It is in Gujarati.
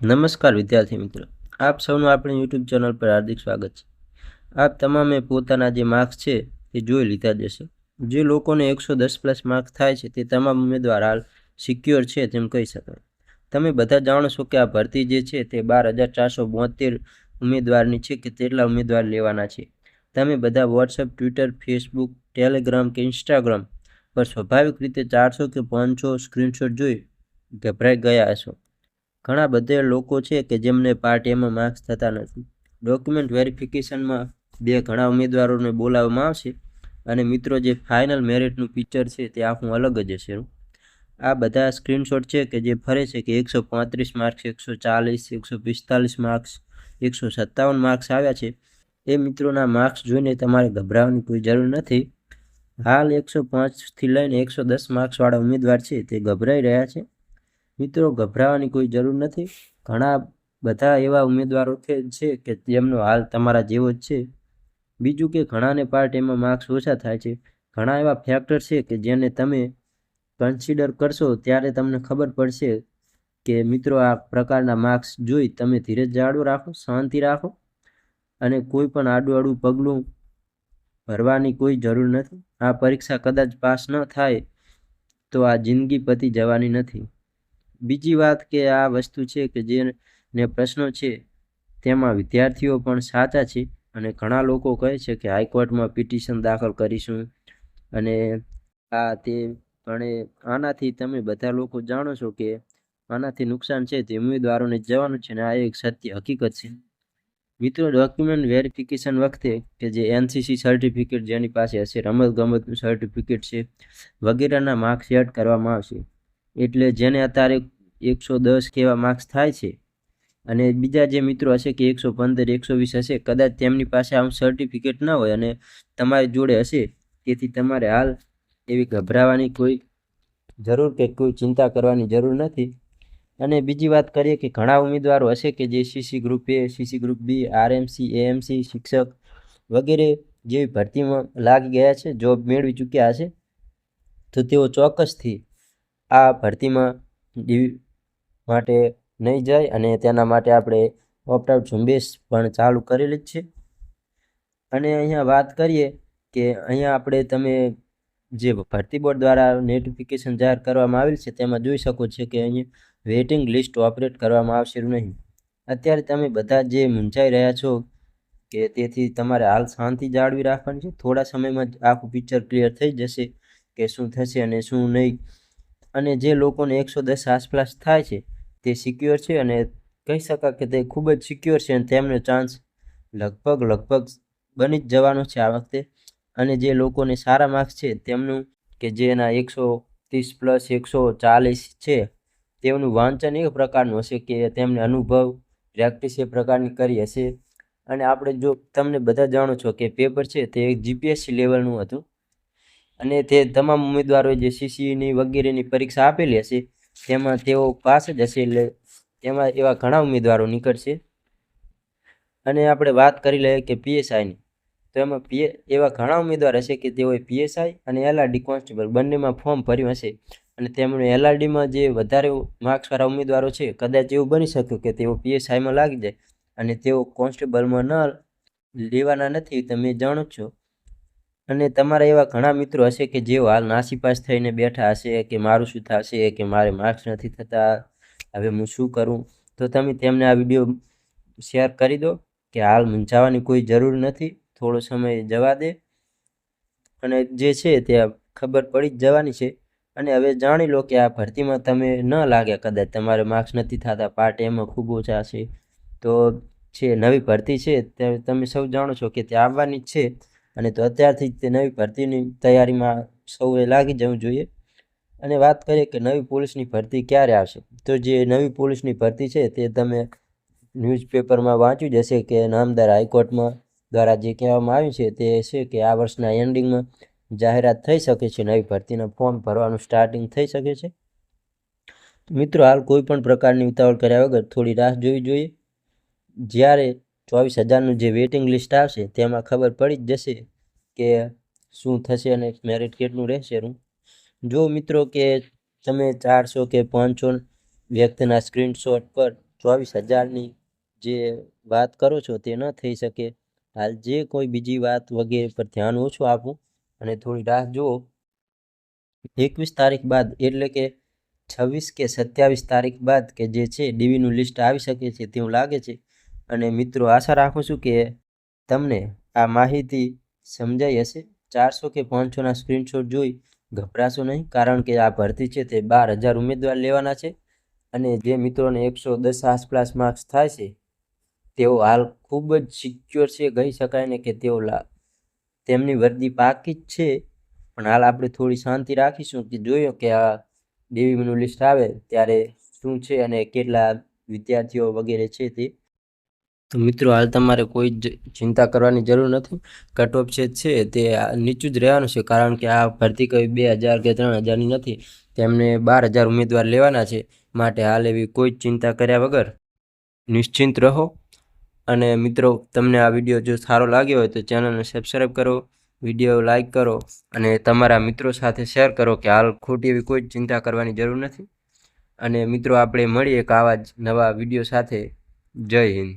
નમસ્કાર વિદ્યાર્થી મિત્રો, આપ સૌનું આપણી યુટ્યુબ ચેનલ પર હાર્દિક સ્વાગત છે। આપ તમામે પોતાના જે માર્ક્સ છે તે જોઈ લીધા જ હશે। જે લોકોને 110+ માર્ક્સ થાય છે તે તમામ ઉમેદવાર હાલ સિક્યોર છે તેમ કહી શકાય। તમે બધા જાણો છો કે આ ભરતી જે છે તે 12,472 ઉમેદવારની છે કે તેટલા ઉમેદવાર લેવાના છે। તમે બધા વોટ્સએપ, ટ્વિટર, ફેસબુક, ટેલિગ્રામ કે ઇન્સ્ટાગ્રામ પર સ્વાભાવિક રીતે 400 કે 500 સ્ક્રીનશોટ જોઈ ગભરાઈ ગયા હશો। ઘણા બધા લોકો છે કે જેમને પાર્ટ એમાં માર્ક્સ થતા નથી। ડોક્યુમેન્ટ વેરિફિકેશનમાં ઘણા ઉમેદવારોને બોલાવવામાં આવશે અને મિત્રો જે ફાઇનલ મેરિટનું પિક્ચર છે તે આખું અલગ જ હશે। આ બધા સ્ક્રીનશોટ છે કે જે ફરે છે કે 135 માર્ક્સ, 140, 145 માર્ક્સ, 157 માર્ક્સ આવ્યા છે। એ મિત્રોના માર્ક્સ જોઈને તમારે ગભરાવાની કોઈ જરૂર નથી। હાલ 105થી લઈને 110 માર્ક્સવાળા ઉમેદવાર છે તે ગભરાઈ રહ્યા છે। મિત્રો, ગભરાવાની કોઈ જરૂર નથી। ઘણા બધા એવા ઉમેદવારો છે કે જેમનો હાલ તમારા જેવો જ છે। બીજું કે ઘણાને પાર્ટ એમાં માર્ક્સ ઓછા થાય છે। ઘણા એવા ફેક્ટર છે કે જેને તમે કન્સિડર કરશો ત્યારે તમને ખબર પડશે કે મિત્રો આ પ્રકારના માર્ક્સ જોઈ તમે ધીરજ જાળવી રાખો, શાંતિ રાખો અને કોઈ પણ આડું પગલું ભરવાની કોઈ જરૂર નથી। આ પરીક્ષા કદાચ પાસ ન થાય તો આ જિંદગી પતી જવાની નથી। બીજી વાત કે આ વસ્તુ છે કે જેને પ્રશ્નો છે તેમાં વિદ્યાર્થીઓ પણ સાચા છે અને ઘણા લોકો કહે છે કે હાઈકોર્ટમાં પિટિશન દાખલ કરીશું અને આ તે પણ આનાથી તમે બધા લોકો જાણો છો કે આનાથી નુકસાન છે તે ઉમેદવારોને જવાનું છે અને આ એક સત્ય હકીકત છે। મિત્રો, ડોક્યુમેન્ટ વેરિફિકેશન વખતે કે જે NCC સર્ટિફિકેટ જેની પાસે હશે, રમતગમતનું સર્ટિફિકેટ છે વગેરેના માર્ક્સ એડ કરવામાં આવશે। એટલે જેને અત્યારે 110 કેવા માર્ક્સ થાય છે અને બીજા જે મિત્રો હશે કે 115, 120 હશે, કદાચ તેમની પાસે આવું સર્ટિફિકેટ ન હોય અને તમારી જોડે હશે, તેથી તમારે હાલ એવી ગભરાવાની કોઈ જરૂર કે કોઈ ચિંતા કરવાની જરૂર નથી। અને બીજી વાત કરીએ કે ઘણા ઉમેદવારો હશે કે જે CC group A, CC group B, RMC, AMC, શિક્ષક વગેરે જેવી ભરતીમાં લાગી ગયા છે, જોબ મેળવી ચૂક્યા હશે, તો તેઓ ચોક્કસથી આ ભરતીમાં માટે નહીં જાય અને તેના માટે આપણે ઓપ્ટ આઉટ ઝુંબેશ પણ ચાલુ કરેલી જ છે। અને અહીંયા વાત કરીએ કે અહીંયા આપણે તમે જે ભરતી બોર્ડ દ્વારા નોટિફિકેશન જાહેર કરવામાં આવેલ છે તેમાં જોઈ શકો છો કે અહીંયા વેઇટિંગ લિસ્ટ ઓપરેટ કરવામાં આવશે નહીં। અત્યારે તમે બધા જે મૂંઝાઈ રહ્યા છો કે તેથી તમારે હાલ શાંતિ જાળવી રાખવાની છે। થોડા સમયમાં જ આખું પિક્ચર ક્લિયર થઈ જશે કે શું થશે અને શું નહીં। અને જે લોકોને 110 આસપાસ થાય છે તે સિક્યોર છે અને કહી શકાય કે તે ખૂબ જ સિક્યોર છે અને તેમનો ચાન્સ લગભગ બની જ જવાનો છે આ વખતે। અને જે લોકોને સારા માર્ક્સ છે તેમનું કે જેના 130+, 140 છે તેઓનું વાંચન એક પ્રકારનું હશે કે તેમને અનુભવ, પ્રેક્ટિસ એ પ્રકારની કરી હશે। અને આપણે જો તમને બધા જાણો છો કે પેપર છે તે GPSC લેવલનું હતું અને તે તમામ ઉમેદવારોએ જે CCની વગેરેની પરીક્ષા આપેલી હશે તેમાં તેઓ પાસ જ હશે। એટલે તેમાં એવા ઘણા ઉમેદવારો નીકળશે। અને આપણે વાત કરી લઈએ કે PSIની, તો એમાં એવા ઘણા ઉમેદવાર હશે કે તેઓએ PSI અને LRD કોન્સ્ટેબલ બંનેમાં ફોર્મ ભર્યું હશે અને તેમણે LRDમાં જે વધારે માર્ક્સવાળા ઉમેદવારો છે કદાચ એવું બની શકે કે તેઓ PSIમાં લાગી જાય અને તેઓ કોન્સ્ટેબલમાં ન લેવાના નથી, તમે જાણો છો। અને તમારા એવા ઘણા મિત્રો હશે કે જેઓ હાલ નાસીપાસ થઈને બેઠા હશે કે મારું શું થશે, કે મારે માર્ક્સ નથી થતા, હવે હું શું કરું। તો તમે તેમને આ વિડીયો શેર કરી દો કે હાલ મૂંઝાવાની કોઈ જરૂર નથી, થોડો સમય જવા દે અને જે છે તે ખબર પડી જ જવાની છે। અને હવે જાણી લો કે આ ભરતીમાં તમે ન લાગ્યા, કદાચ તમારે માર્ક્સ નથી થતા, પાર્ટ એમાં ખૂબ ઓછા છે, તો છે નવી ભરતી છે તે તમે સૌ જાણો છો કે તે આવવાની જ છે અને તો અત્યારથી જ તે નવી ભરતીની તૈયારીમાં સૌએ લાગી જવું જોઈએ। અને વાત કરીએ કે નવી પોલીસની ભરતી ક્યારે આવશે, તો જે નવી પોલીસની ભરતી છે તે તમે ન્યૂઝપેપરમાં વાંચ્યું જ હશે કે નામદાર હાઈકોર્ટમાં દ્વારા જે કહેવામાં આવ્યું છે તે છે કે આ વર્ષના એન્ડિંગમાં જાહેરાત થઈ શકે છે, નવી ભરતીના ફોર્મ ભરવાનું સ્ટાર્ટિંગ થઈ શકે છે। મિત્રો, હાલ કોઈ પણ પ્રકારની ઉતાવળ કર્યા વગર થોડી રાહ જોવી જોઈએ। જ્યારે 24,000નું જે વેઇટિંગ લિસ્ટ આવશે તેમાં ખબર પડી જ જશે કે શું થશે અને મેરિટ કેટલું રહેશે। જો મિત્રો કે તમે 400 કે 500 વ્યક્તિના સ્ક્રીનશોટ પર 24,000ની જે વાત કરો છો તે ન થઈ શકે. હાલ જે કોઈ બીજી વાત વગેરે પર ધ્યાન ઓછું આપવું અને થોડી રાહ જુઓ. 21 તારીખ બાદ એટલે કે 26 કે 27 તારીખ બાદ કે જે છે ડીવીનું લિસ્ટ આવી શકે છે તેવું લાગે છે. અને મિત્રો આશા રાખું છું કે તમને આ માહિતી સમજાઈ હશે. 400 કે 500ના સ્ક્રીનશોટ જોઈ ગભરાશો નહીં, કારણ કે આ ભરતી છે તે 12,000 ઉમેદવાર લેવાના છે. અને જે મિત્રોને 110 આસપાસ માર્ક્સ થાય છે તેઓ હાલ ખૂબ જ સિક્યોર છે, કહી શકાય ને કે તેઓ તેમની વર્દી પાકી જ છે. પણ હાલ આપણે થોડી શાંતિ રાખીશું કે જોયો કે આ ડીવીનું લિસ્ટ આવે ત્યારે શું છે અને કેટલા વિદ્યાર્થીઓ વગેરે છે તે. તો મિત્રો હાલ તમારે કોઈ જ ચિંતા કરવાની જરૂર નથી. કટ ઓફ છે તે નીચું જ રહેવાનું છે, કારણ કે આ ભરતી કોઈ 2,000 કે 3,000ની નથી. તેમને 12,000 ઉમેદવાર લેવાના છે. માટે હાલ એવી કોઈ ચિંતા કર્યા વગર નિશ્ચિંત રહો. અને મિત્રો તમને આ વિડીયો જો સારો લાગ્યો હોય તો ચેનલને સબસ્ક્રાઈબ કરો, વિડીયો લાઈક કરો અને તમારા મિત્રો સાથે શેર કરો કે હાલ ખોટી એવી કોઈ ચિંતા કરવાની જરૂર નથી. અને મિત્રો આપણે મળીએ એક આવા જ નવા વિડીયો સાથે. જય હિન્દ.